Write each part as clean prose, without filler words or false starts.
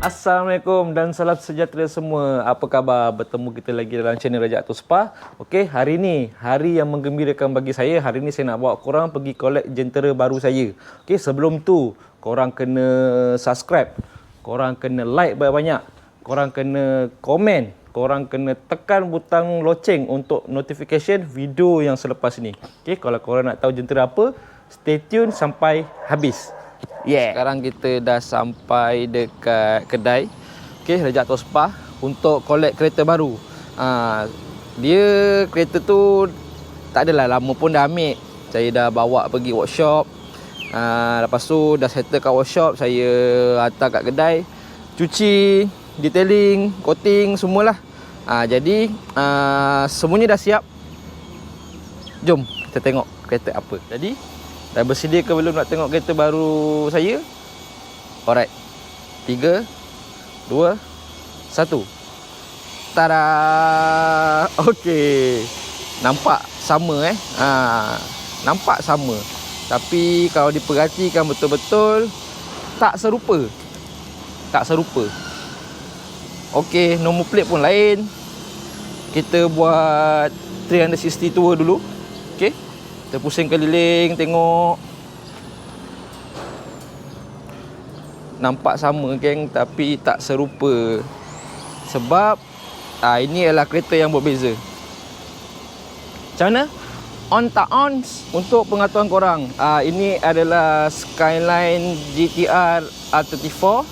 Assalamualaikum dan salam sejahtera semua. Apa khabar? Bertemu kita lagi dalam channel Raja Atur Spa. Okey, hari ni hari yang menggembirakan bagi saya. Hari ni saya nak bawa korang pergi collect jentera baru saya. Okey, sebelum tu korang kena subscribe, korang kena like banyak-banyak, korang kena komen, korang kena tekan butang loceng untuk notification video yang selepas ni. Okey, kalau korang nak tahu jentera apa, stay tune sampai habis. Yeah. Sekarang kita dah sampai dekat kedai, okey, Raja Atur Spa untuk collect kereta baru. Dia kereta tu tak adalah lama pun dah ambil. Saya dah bawa pergi workshop. Lepas tu dah settle kat workshop, saya hantar kat kedai, cuci, detailing, coating semualah. Jadi semuanya dah siap. Jom kita tengok kereta apa. Jadi dah bersedia ke belum nak tengok kereta baru saya? Alright. 3, 2, 1. Tada! Okey. Nampak sama nampak sama. Tapi kalau diperhatikan betul-betul, tak serupa. Tak serupa. Okey, nombor plate pun lain. Kita buat 360 tour dulu. Okey. Kita pusing keliling, tengok. Nampak sama geng, tapi tak serupa. Sebab ini adalah kereta yang berbeza. Macam mana? On tak on? Untuk pengetahuan korang, ini adalah Skyline GTR R34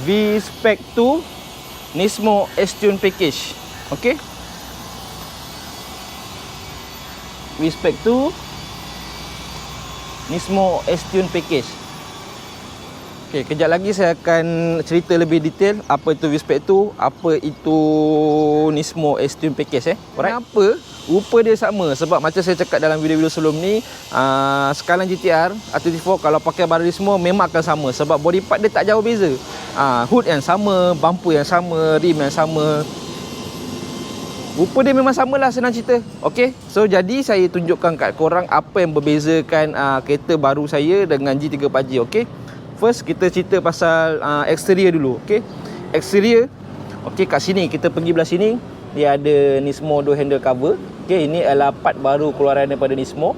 V-Spec 2 Nismo S-Tune Package. Okey, V-Spec 2 Nismo S-Tune Package. Okey, kejap lagi saya akan cerita lebih detail apa itu V-Spec 2, apa itu Nismo S-Tune Package. Alright. Kenapa rupa dia sama? Sebab macam saya cakap dalam video-video sebelum ni, Skyline GTR R34 kalau pakai baru Nismo memang akan sama. Sebab body part dia tak jauh beza. Hood yang sama, bumper yang sama, rim yang sama. Rupa dia memang samalah, senang cerita. Okey, so jadi saya tunjukkan kat korang apa yang membezakan kereta baru saya dengan G3 Pajero. Okey, first kita cerita pasal exterior dulu. Okey, exterior. Okey, kat sini kita pergi belah sini, dia ada Nismo door handle cover. Okey, ini adalah part baru keluaran daripada Nismo.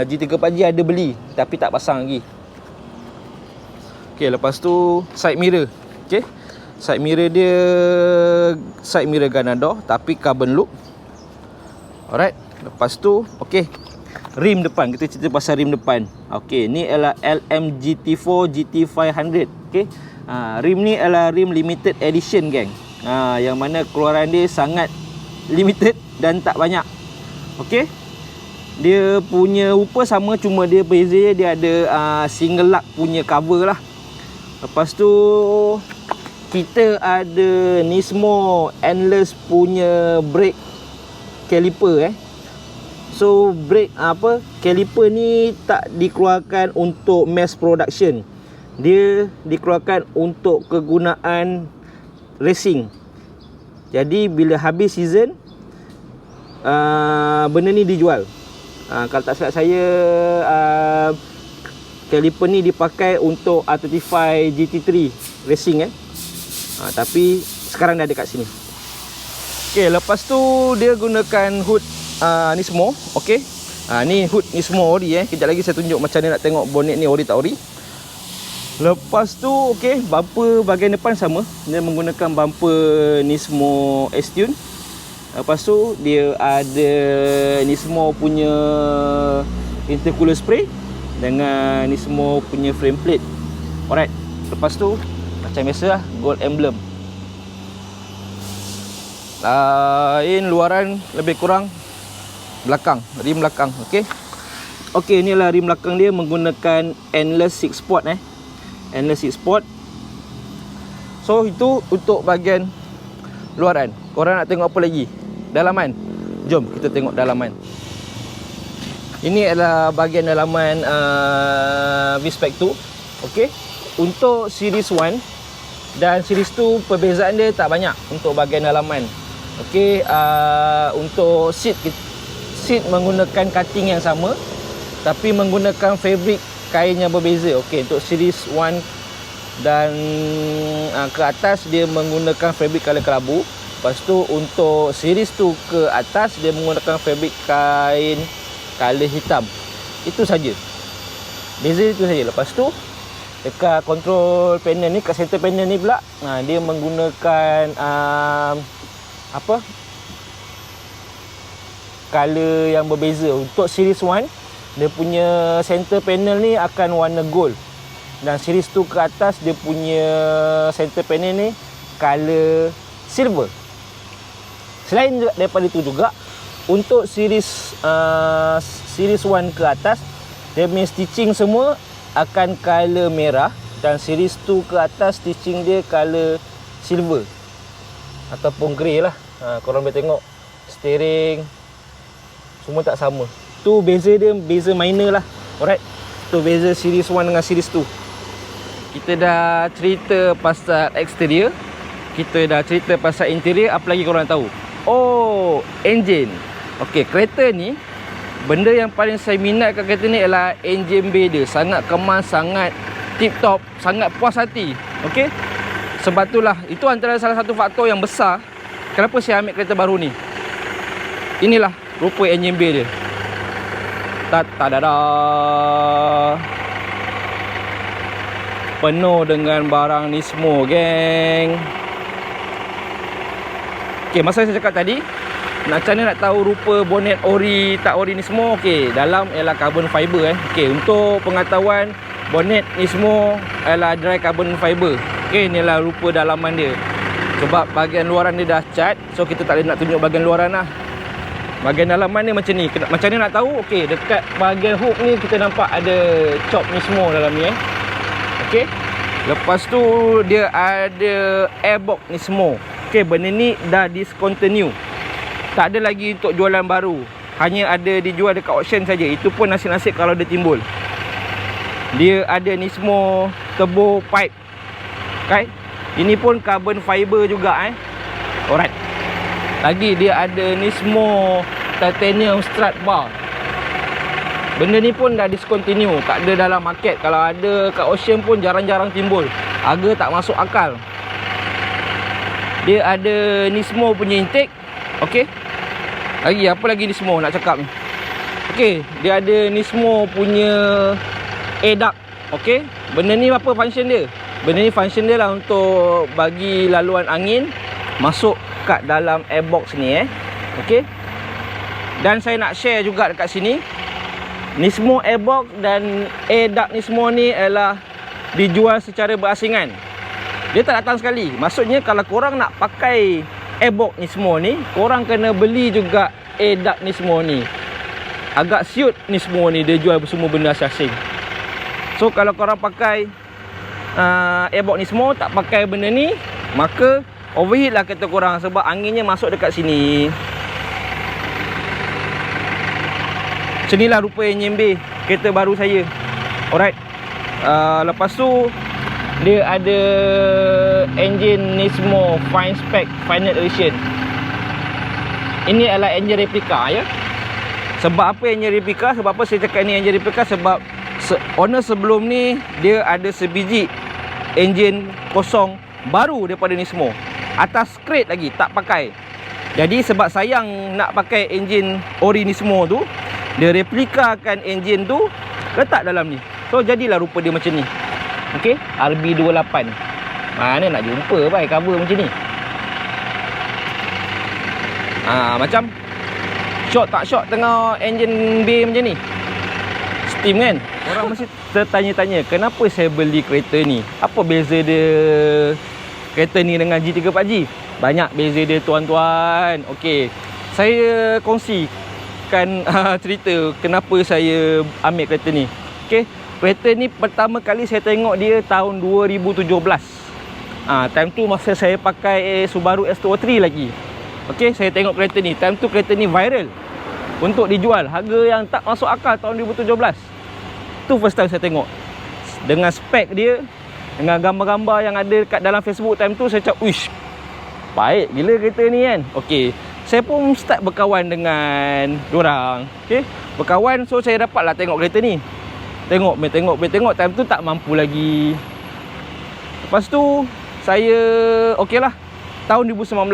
G3 Pajero ada beli tapi tak pasang lagi. Okey, lepas tu side mirror. Okey, side mirror dia side mirror Ganador tapi carbon look. Alright. Lepas tu okey, rim depan. Kita cerita pasal rim depan. Okey, ni adalah LMGT4 GT500. Okey. Rim ni adalah rim limited edition geng. Yang mana keluaran dia sangat limited dan tak banyak. Okey. Dia punya rupa sama, cuma dia beza dia ada single lug punya cover lah. Lepas tu kita ada Nismo Endless punya brake caliper. So brake caliper ni tak dikeluarkan untuk mass production. Dia dikeluarkan untuk kegunaan racing. Jadi bila habis season, benda ni dijual. Kalau tak silap saya, caliper ni dipakai untuk R35 GT3 racing tapi sekarang dah ada kat sini. Okey, lepas tu dia gunakan hood Nismo. Okey, ni hood Nismo ori. Kejap lagi saya tunjuk macam mana nak tengok bonnet ni ori tak ori. Lepas tu okey, bumper bahagian depan sama, dia menggunakan bumper Nismo S-Tune. Lepas tu dia ada Nismo punya intercooler spray dengan Nismo punya frame plate. Alright. Lepas tu macam biasalah, gold emblem. Lain luaran lebih kurang belakang, rim belakang. Okey. Okey, inilah rim belakang dia menggunakan Endless 6 Sport Endless 6 Sport. So itu untuk bahagian luaran. Korang nak tengok apa lagi? Dalaman. Jom kita tengok dalaman. Ini adalah bahagian dalaman V-Spec 2. Okey. Untuk series 1 dan series 2 perbezaan dia tak banyak untuk bahagian dalaman. Okey, untuk seat menggunakan cutting yang sama tapi menggunakan fabric kain yang berbeza. Okey, untuk series 1 Dan ke atas dia menggunakan fabrik color kelabu. Lepas tu untuk series tu ke atas dia menggunakan fabrik kain color hitam. Itu saja. Beza itu saja. Lepas tu dekat control panel ni, kat center panel ni pula, dia menggunakan color yang berbeza. Untuk series 1 dia punya center panel ni akan warna gold. Dan series 2 ke atas dia punya center panel ni color silver. Selain daripada itu juga, untuk series 1 ke atas dia punya stitching semua akan color merah. Dan series 2 ke atas stitching dia color silver ataupun grey lah. Korang boleh tengok steering semua tak sama. Tu beza dia, beza minor lah. Alright, tu beza series 1 dengan series 2. Kita dah cerita pasal exterior, kita dah cerita pasal interior. Apa lagi korang tahu? Oh, engine. Okey, kereta ni, benda yang paling saya minat kat kereta ni ialah engine bay dia. Sangat kemas, sangat tip top, sangat puas hati. Okey, sebab itulah, itu antara salah satu faktor yang besar kenapa saya ambil kereta baru ni. Inilah rupa engine bay dia. Ta-da-da. Penuh dengan barang Nismo, geng. Okey, masa saya cakap tadi, macam mana nak tahu rupa bonet ori tak ori Nismo? Okey, dalam ialah carbon fiber. Okey, untuk pengetahuan, bonet Nismo ialah dry carbon fiber. Okey, inilah rupa dalaman dia. Sebab bahagian luaran dia dah cat, so kita tak boleh nak tunjuk bahagian luaran lah. Bahagian dalaman ni macam ni. Macam ni nak tahu? Okey, dekat bahagian hook ni kita nampak ada chop Nismo dalam ni. Okey. Lepas tu dia ada airbox Nismo. Okey, benda ni dah discontinue. Tak ada lagi untuk jualan baru. Hanya ada dijual dekat auction saja. Itu pun nasib-nasib kalau dia timbul. Dia ada Nismo turbo pipe. Okay. Ini pun carbon fiber juga. Alright. Lagi dia ada Nismo titanium strut bar. Benda ni pun dah discontinue, tak ada dalam market. Kalau ada kat auction pun jarang-jarang timbul. Harga tak masuk akal. Dia ada Nismo punya intake. Okey. Lagi apa lagi Nismo nak cakap ni? Okey, dia ada Nismo punya air duct. Okey. Benda ni apa function dia? Benda ni function dia lah untuk bagi laluan angin masuk kat dalam airbox ni. Okey. Dan saya nak share juga dekat sini, Nismo airbox dan air duct Nismo ni adalah dijual secara berasingan. Dia tak datang sekali. Maksudnya kalau korang nak pakai airbox Nismo ni, korang kena beli juga air duct Nismo ni. Agak siut Nismo ni, dia jual semua benda asing. So kalau korang pakai airbox Nismo, tak pakai benda ni, maka overheat lah kereta korang sebab anginnya masuk dekat sini. Macam inilah rupa engine bay kereta baru saya. Alright. Lepas tu dia ada engine Nismo Fine Spec Final Edition. Ini adalah engine replika ya. Sebab apa engine replika? Sebab apa saya cakap ni engine replika? Sebab owner sebelum ni dia ada sebiji engine kosong baru daripada Nismo. Atas crate lagi, tak pakai. Jadi sebab sayang nak pakai engine ori Nismo tu, dia replikakan engine tu, letak dalam ni. So jadilah rupa dia macam ni. Okey, RB28. Mana nak jumpa bai cover macam ni. Macam shot tak shot tengah engine bay macam ni. Steam kan. Orang mesti tertanya-tanya, kenapa saya beli kereta ni? Apa beza dia kereta ni dengan GT 4G? Banyak beza dia tuan-tuan. Okey, saya kongsikan cerita kenapa saya ambil kereta ni. Okey, kereta ni pertama kali saya tengok dia tahun 2017. Time tu masa saya pakai Subaru S203 lagi. Okey, saya tengok kereta ni. Time tu kereta ni viral untuk dijual. Harga yang tak masuk akal tahun 2017. Tu first time saya tengok. Dengan spek dia, dengan gambar-gambar yang ada kat dalam Facebook time tu, saya cakap, "Uish, baik gila kereta ni kan." Okey, saya pun start berkawan dengan diorang. Okey, berkawan, so saya dapatlah tengok kereta ni. Tengok. Time tu tak mampu lagi Lepas tu saya okey lah, tahun 2019.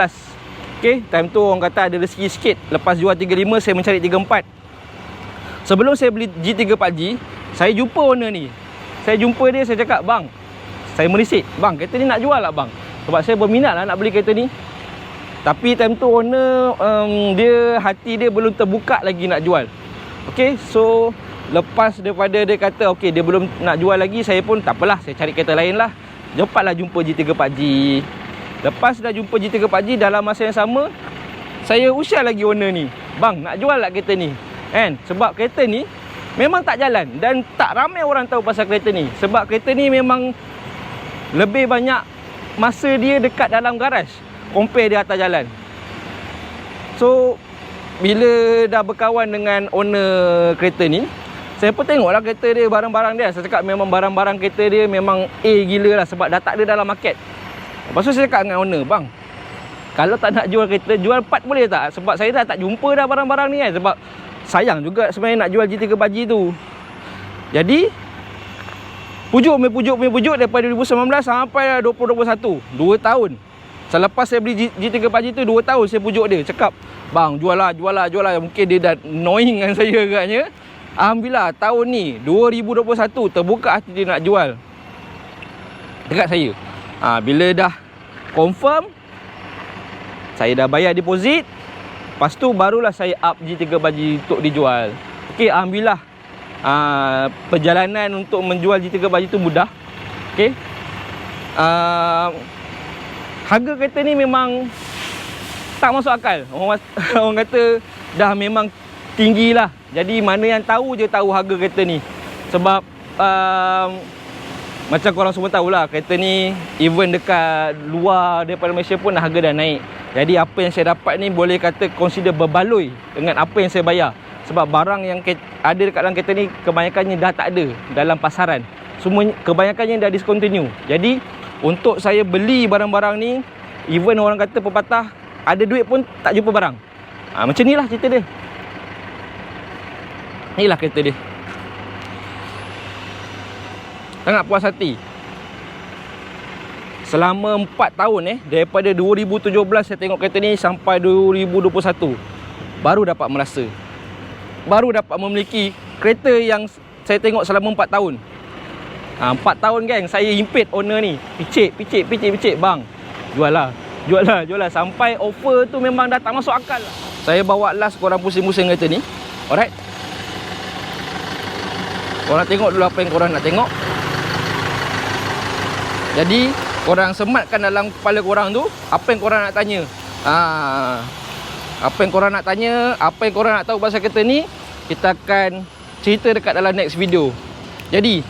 Okey, time tu orang kata ada rezeki sikit. Lepas jual 35 saya mencari 34. Sebelum saya beli G3 4G, saya jumpa owner ni. Saya jumpa dia, saya cakap, "Bang, saya merisik. Bang, kereta ni nak jual tak bang? Sebab saya berminat lah nak beli kereta ni." Tapi time tu owner dia hati dia belum terbuka lagi nak jual. Okay, so lepas daripada dia kata okay, dia belum nak jual lagi, saya pun tak apalah, saya cari kereta lain lah. Cepatlah jumpa G3 4G. Lepas dah jumpa G3 4G, dalam masa yang sama saya usia lagi owner ni, "Bang, nak jual tak kereta ni?" Kan? Sebab kereta ni memang tak jalan dan tak ramai orang tahu pasal kereta ni. Sebab kereta ni memang lebih banyak masa dia dekat dalam garaj compare dia atas jalan. So bila dah berkawan dengan owner kereta ni, saya pun tengoklah kereta dia, barang-barang dia. Saya cakap memang barang-barang kereta dia memang A gila lah, sebab dah tak ada dalam market. Lepas tu saya cakap dengan owner, "Bang, kalau tak nak jual kereta, jual part boleh tak? Sebab saya dah tak jumpa dah barang-barang ni kan." Sebab sayang juga sebenarnya nak jual G3 4G tu. Jadi pujuk daripada 2019 sampai 2021, 2 tahun. Selepas saya beli G3 4G tu, 2 tahun saya pujuk dia. Cakap, "Bang, jual lah. Mungkin dia dah annoying dengan saya agaknya. Alhamdulillah tahun ni 2021 terbuka hati dia nak jual dekat saya. Bila dah confirm, saya dah bayar deposit. Lepas tu barulah saya up G3 4G untuk dijual. Okey, alhamdulillah. Perjalanan untuk menjual G3 4G tu mudah. Okey. Harga kereta ni memang tak masuk akal. Orang kata dah memang tinggi lah. Jadi mana yang tahu je tahu harga kereta ni. Sebab macam korang semua tahulah, kereta ni even dekat luar daripada Malaysia pun harga dah naik. Jadi apa yang saya dapat ni boleh kata consider berbaloi dengan apa yang saya bayar. Sebab barang yang ada dekat dalam kereta ni kebanyakannya dah tak ada dalam pasaran. Semua kebanyakannya dah discontinue. Jadi untuk saya beli barang-barang ni, even orang kata pepatah, ada duit pun tak jumpa barang. Macam ni lah cerita dia. Inilah kereta dia. Sangat puas hati. Selama 4 tahun daripada 2017 saya tengok kereta ni sampai 2021, baru dapat merasa, baru dapat memiliki kereta yang saya tengok selama 4 tahun. 4 tahun geng, saya impit owner ni. Picit, "Bang, jual lah. Sampai offer tu memang dah tak masuk akal lah. Saya bawa last korang pusing-pusing kereta ni. Alright, korang tengok dulu apa yang korang nak tengok. Jadi korang sematkan dalam kepala korang tu apa yang korang nak tanya. Apa yang korang nak tanya, apa yang korang nak tahu pasal kereta ni, kita akan cerita dekat dalam next video. Jadi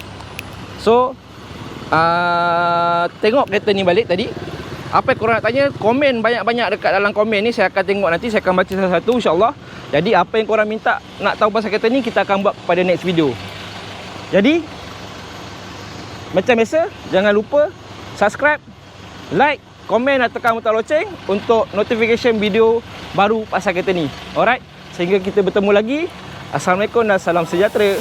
tengok kereta ni balik tadi. Apa yang korang nak tanya, komen banyak-banyak dekat dalam komen ni. Saya akan tengok nanti, saya akan baca satu-satu insyaAllah. Jadi apa yang korang minta nak tahu pasal kereta ni, kita akan buat pada next video. Jadi macam biasa, jangan lupa subscribe, like, komen dan tekan butang loceng untuk notification video baru pasal kereta ni. Alright, sehingga kita bertemu lagi. Assalamualaikum dan salam sejahtera.